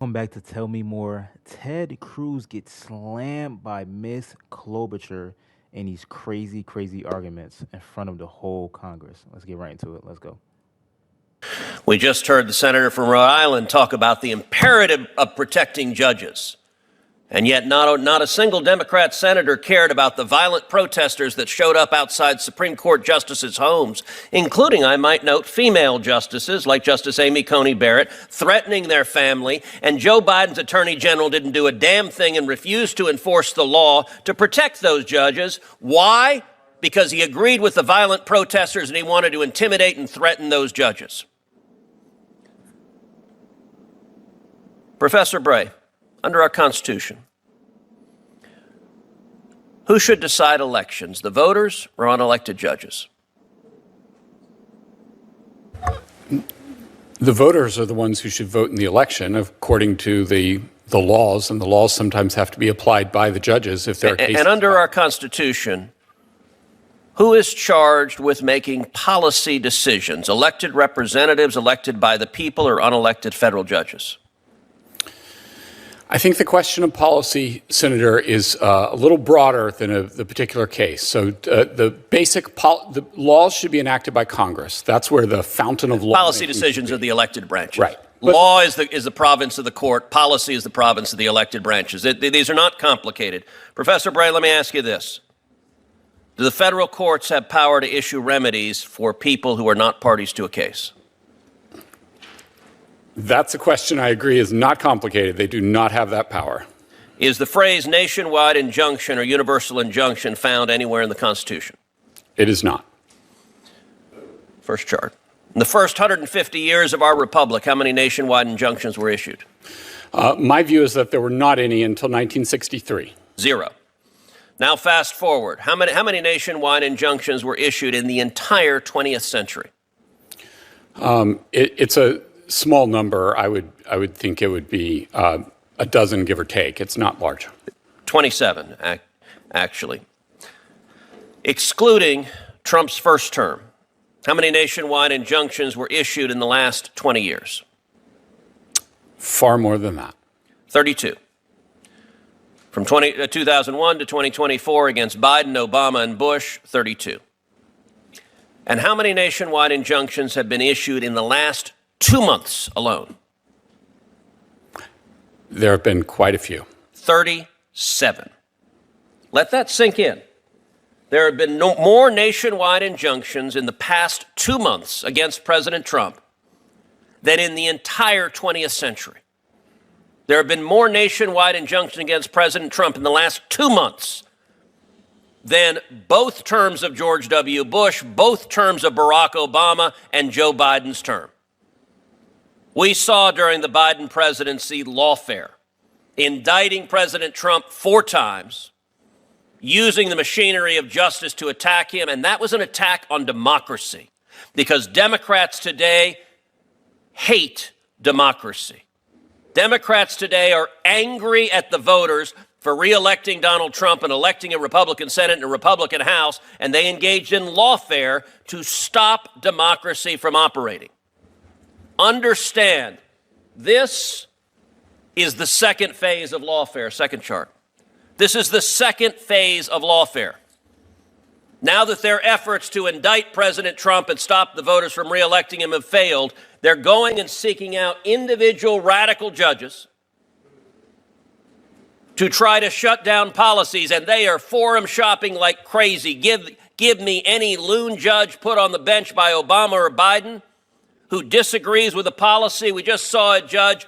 Come back to Tell Me More. Ted Cruz gets slammed by Miss Klobuchar in these crazy, crazy arguments in front of the whole Congress. Let's get right into it. Let's go. We just heard the senator from Rhode Island talk about the imperative of protecting judges. And yet not a single Democrat senator cared about the violent protesters that showed up outside Supreme Court justices' homes, including, I might note, female justices like Justice Amy Coney Barrett, threatening their family. And Joe Biden's attorney general didn't do a damn thing and refused to enforce the law to protect those judges. Why? Because he agreed with the violent protesters and he wanted to intimidate and threaten those judges. Professor Bray, under our Constitution, who should decide elections, the voters or unelected judges? The voters are the ones who should vote in the election according to the laws, and the laws sometimes have to be applied by the judges if there are cases. And under our Constitution, who is charged with making policy decisions, elected representatives elected by the people or unelected federal judges? I think the question of policy, Senator, is a little broader than the particular case. So the laws should be enacted by Congress. That's where the fountain of law. Policy decisions are the elected branches. Right. Law is the province of the court. Policy is the province of the elected branches. These are not complicated. Professor Bray, let me ask you this. Do the federal courts have power to issue remedies for people who are not parties to a case? That's a question I agree is not complicated. They do not have that power. Is the phrase nationwide injunction or universal injunction found anywhere in the Constitution? It is not. First chart. In the first 150 years of our republic, how many nationwide injunctions were issued? My view is that there were not any until 1963. 0. Now fast forward. How many nationwide injunctions were issued in the entire 20th century? It's a small number. I would think it would be a dozen, give or take. It's not large. 27, actually. Excluding Trump's first term, how many nationwide injunctions were issued in the last 20 years? Far more than that. 32. From 2001 to 2024 against Biden, Obama, and Bush, 32. And how many nationwide injunctions have been issued in the last 2 months alone? There have been quite a few. 37. Let that sink in. There have been more nationwide injunctions in the past 2 months against President Trump than in the entire 20th century. There have been more nationwide injunctions against President Trump in the last 2 months than both terms of George W. Bush, both terms of Barack Obama, and Joe Biden's term. We saw during the Biden presidency lawfare, indicting President Trump 4 times, using the machinery of justice to attack him, and that was an attack on democracy, because Democrats today hate democracy. Democrats today are angry at the voters for re-electing Donald Trump and electing a Republican Senate and a Republican House, and they engaged in lawfare to stop democracy from operating. Understand, this is the second phase of lawfare. Second chart. This is the second phase of lawfare. Now that their efforts to indict President Trump and stop the voters from re-electing him have failed, they're going and seeking out individual radical judges to try to shut down policies, and they are forum shopping like crazy. Give me any loon judge put on the bench by Obama or Biden who disagrees with a policy. We just saw a judge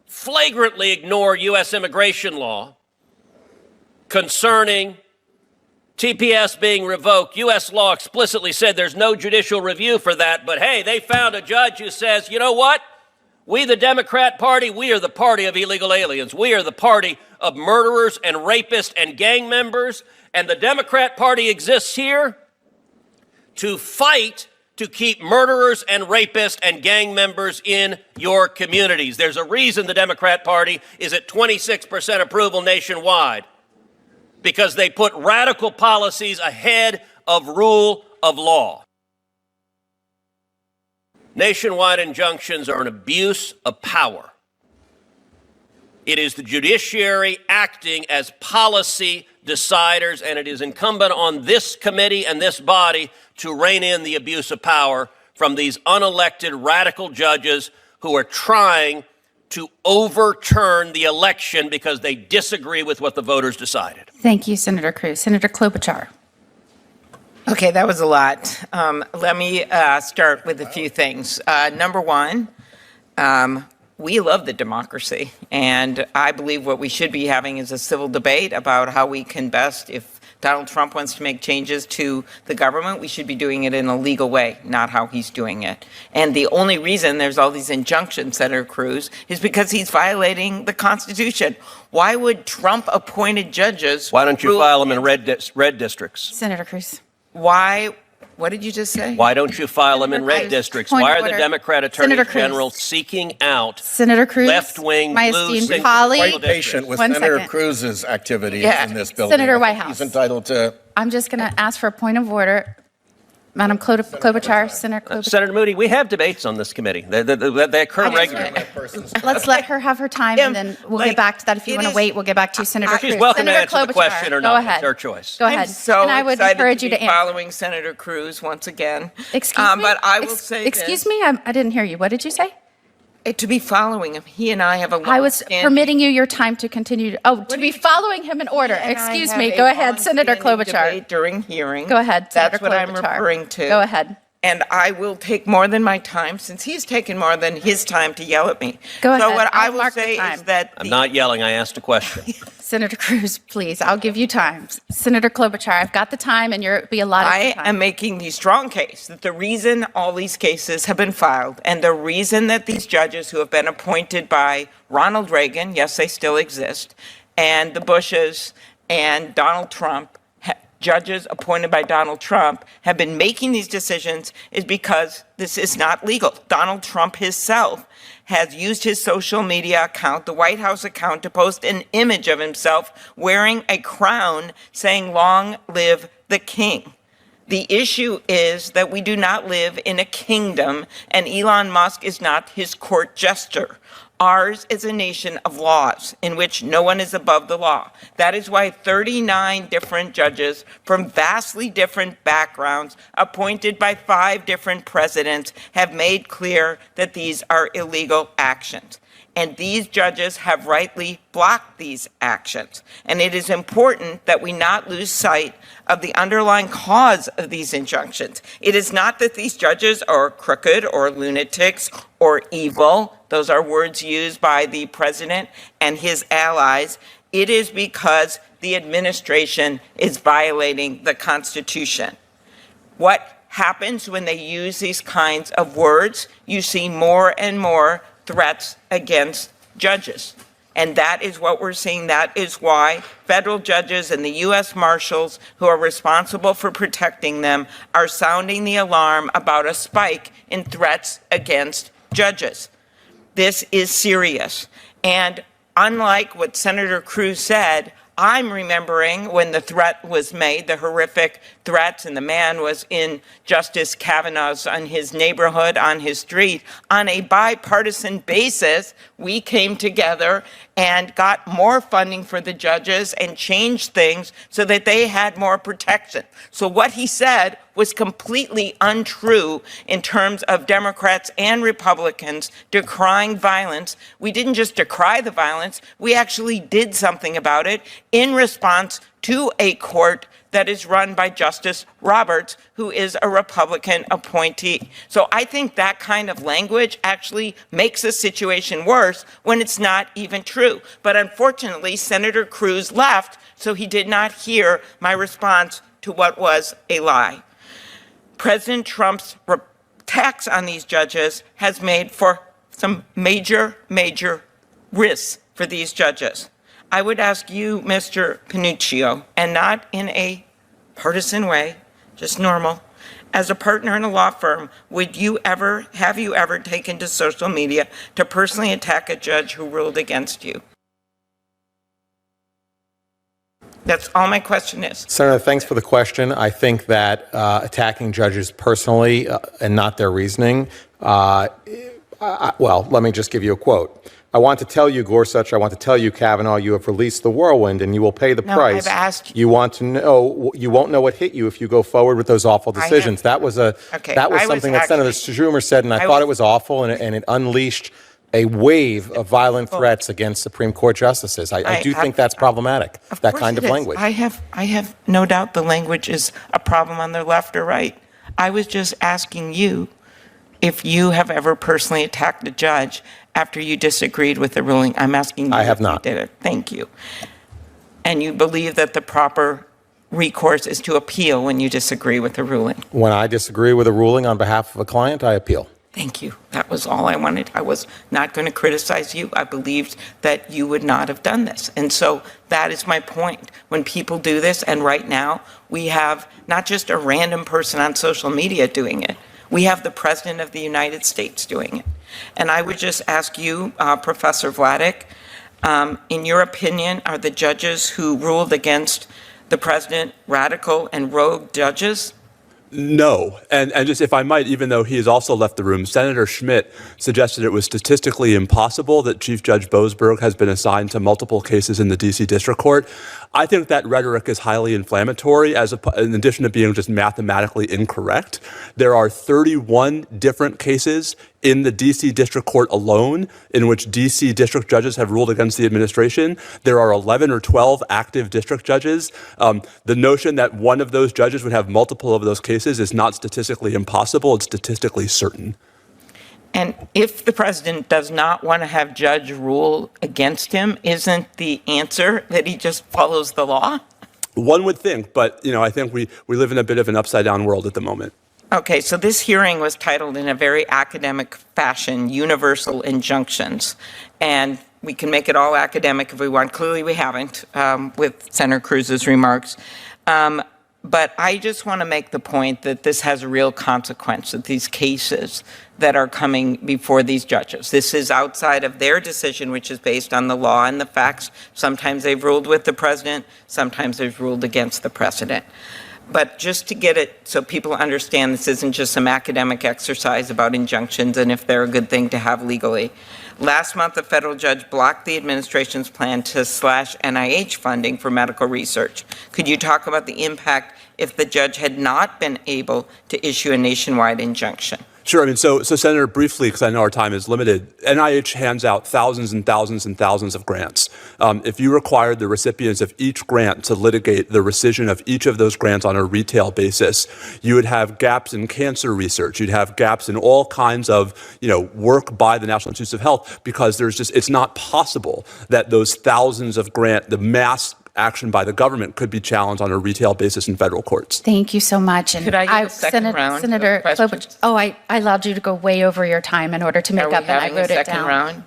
flagrantly ignore U.S. immigration law concerning TPS being revoked. U.S. law explicitly said there's no judicial review for that, but hey, they found a judge who says, you know what? We, the Democrat Party, we are the party of illegal aliens. We are the party of murderers and rapists and gang members, and the Democrat Party exists here to fight to keep murderers and rapists and gang members in your communities. There's a reason the Democrat Party is at 26% approval nationwide, because they put radical policies ahead of rule of law. Nationwide injunctions are an abuse of power. It is the judiciary acting as policy deciders, and it is incumbent on this committee and this body to rein in the abuse of power from these unelected radical judges who are trying to overturn the election because they disagree with what the voters decided. Thank you, Senator Cruz. Senator Klobuchar. Okay, that was a lot. Let me start with a few things. Number one, we love the democracy, and I believe what we should be having is a civil debate about how we can best, if Donald Trump wants to make changes to the government, we should be doing it in a legal way, not how he's doing it. And the only reason there's all these injunctions, Senator Cruz, is because he's violating the Constitution. Why would Trump-appointed judges... Why don't you file them in red districts? Senator Cruz. Why? What did you just say? Why don't you file them in Senator red Cruz, districts? point Why of are the order. Democrat attorneys Senator Cruz. general seeking out Senator Cruz. left-wing my blue esteemed single colleague. districts? Patient with One Senator second. Cruz's activity Yeah. in this building. Senator I think Whitehouse. He's entitled to. I'm just going to ask for a point of order. Madam Klobuchar, Senator Klobuchar. Senator Moody, we have debates on this committee. They occur regularly. Let's let her have her time, and then we'll get back to that. If you it want to is- wait, we'll get back to you, Senator Cruz. She's welcome to Senator answer the Klobuchar, question or go not. ahead. It's her choice. Go ahead. I'm so and I would excited encourage to you be to answer. following Senator Cruz once again. Excuse me? But I will say Excuse this. me? I didn't hear you. What did you say? To be following him. He and I have a I was long-standing- permitting you your time to continue. To be you- following him in order. And I Excuse have me. a Go ahead, Senator long-standing Klobuchar. debate during hearing. Go ahead, Senator That's what I'm Klobuchar. referring to. Go ahead. And I will take more than my time, since he's taken more than his time to yell at me. Go So ahead. what I I'll will mark the say time. is that I'm not yelling. I asked a question. Senator Cruz, please. I'll give you time. Senator Klobuchar, I've got the time, and you'll be allotted I time. am making the strong case that the reason all these cases have been filed, and the reason that these judges who have been appointed by Ronald Reagan, yes, they still exist, and the Bushes and Donald Trump, judges appointed by Donald Trump, have been making these decisions is because this is not legal. Donald Trump himself has used his social media account, the White House account, to post an image of himself wearing a crown saying, "Long live the king." The issue is that we do not live in a kingdom, and Elon Musk is not his court jester. Ours is a nation of laws in which no one is above the law. That is why 39 different judges from vastly different backgrounds, appointed by 5 different presidents, have made clear that these are illegal actions. And these judges have rightly blocked these actions. And it is important that we not lose sight of the underlying cause of these injunctions. It is not that these judges are crooked or lunatics or evil. Those are words used by the president and his allies. It is because the administration is violating the Constitution. What happens when they use these kinds of words? You see more and more threats against judges. And that is what we're seeing. That is why federal judges and the U.S. Marshals, who are responsible for protecting them, are sounding the alarm about a spike in threats against judges. This is serious. And unlike what Senator Cruz said, I'm remembering when the threat was made, the horrific threats, and the man was in Justice Kavanaugh's on his neighborhood, on his street. On a bipartisan basis, we came together and got more funding for the judges and changed things so that they had more protection. So what he said was completely untrue in terms of Democrats and Republicans decrying violence. We didn't just decry the violence, we actually did something about it in response to a court that is run by Justice Roberts, who is a Republican appointee. So I think that kind of language actually makes the situation worse when it's not even true. But unfortunately, Senator Cruz left, so he did not hear my response to what was a lie. President Trump's attacks on these judges has made for some major risks for these judges. I would ask you, Mr. Panuccio, and not in a partisan way, just normal, as a partner in a law firm, have you ever taken to social media to personally attack a judge who ruled against you? That's all my question is. Senator, thanks for the question. I think that attacking judges personally and not their reasoning, well, let me just give you a quote. I want to tell you, Gorsuch, I want to tell you, Kavanaugh, you have released the whirlwind and you will pay the No, price. I've asked you want to know, you won't know what hit you if you go forward with those awful decisions. That was Okay, that was I was something that Senator Schumer said, and I thought it was awful, and it unleashed a wave of violent threats against Supreme Court justices. I do think that's problematic, that kind of it is. language. I have no doubt the language is a problem on the left or right. I was just asking you if you have ever personally attacked a judge after you disagreed with the ruling. I'm asking you. I have if you not. did it. Thank you. And you believe that the proper recourse is to appeal when you disagree with the ruling. When I disagree with a ruling on behalf of a client, I appeal. Thank you. That was all I wanted. I was not going to criticize you. I believed that you would not have done this. And so that is my point. When people do this, and right now we have not just a random person on social media doing it, we have the President of the United States doing it. And I would just ask you, Professor Vladeck, in your opinion, are the judges who ruled against the president radical and rogue judges? No. And just if I might, even though he has also left the room, Senator Schmidt suggested it was statistically impossible that Chief Judge Boasberg has been assigned to multiple cases in the D.C. District Court. I think that rhetoric is highly inflammatory, in addition to being just mathematically incorrect. There are 31 different cases in the D.C. District Court alone in which D.C. district judges have ruled against the administration. There are 11 or 12 active district judges. The notion that one of those judges would have multiple of those cases is not statistically impossible. It's statistically certain. And if the president does not want to have judge rule against him, isn't the answer that he just follows the law? One would think, but I think we live in a bit of an upside down world at the moment. Okay, so this hearing was titled in a very academic fashion, Universal Injunctions. And we can make it all academic if we want. Clearly we haven't with Senator Cruz's remarks. But I just want to make the point that this has a real consequence, that these cases that are coming before these judges. This is outside of their decision, which is based on the law and the facts. Sometimes they've ruled with the president, sometimes they've ruled against the president. But just to get it so people understand this isn't just some academic exercise about injunctions and if they're a good thing to have legally. Last month, a federal judge blocked the administration's plan to slash NIH funding for medical research. Could you talk about the impact if the judge had not been able to issue a nationwide injunction? Sure. So Senator, briefly, because I know our time is limited, NIH hands out thousands and thousands and thousands of grants. If you required the recipients of each grant to litigate the rescission of each of those grants on a retail basis, you would have gaps in cancer research. You'd have gaps in all kinds of, work by the National Institutes of Health, because it's not possible that those thousands of the mass action by the government could be challenged on a retail basis in federal courts. Thank you so much. And Could I get a second round of Senator questions? Klobuchar, I allowed you to go way over your time in order to make Are we up, and I having wrote a it second down. round?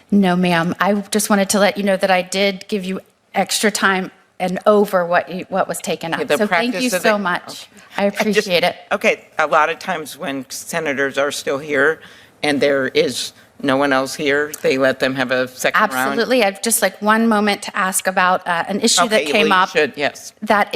No, ma'am. I just wanted to let you know that I did give you extra time and over what was taken up. The So thank you practice of so it- much. I appreciate it. Okay, a lot of times when senators are still here and there is no one else here, they let them have a second round? Absolutely. I'd just like one moment to ask about an issue that Okay, came well, you up should, yes. that is